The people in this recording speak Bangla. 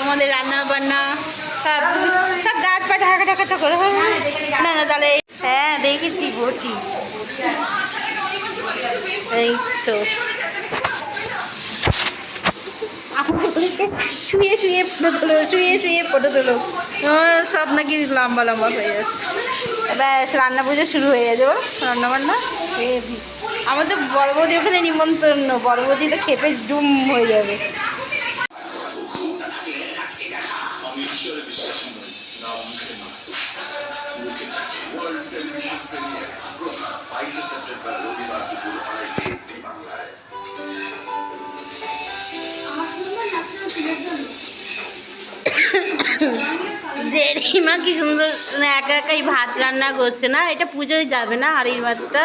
আমাদের রান্না বান্না সব সব গাছ পা ঢাকা ঢাকা তো করে হবে না না তাহলে হ্যাঁ দেখেছি ভর্তি এই তো শুয়ে শুয়ে ফটো তোলো শুয়ে শুয়ে ফটো তোলো সব নাকি লম্বা লম্বা হয়ে যাচ্ছে ব্যাস রান্না পুজো শুরু হয়ে যাবে রান্না বান্না আমাদের বড় বৌদি ওখানে নিমন্ত্রণ বড় বৌদি তো খেপে ডুম হয়ে যাবে জেরিমা কি সুন্দর একা একাই ভাত রান্না করছে না এটা পুজোয় যাবে না আর এই ভাতটা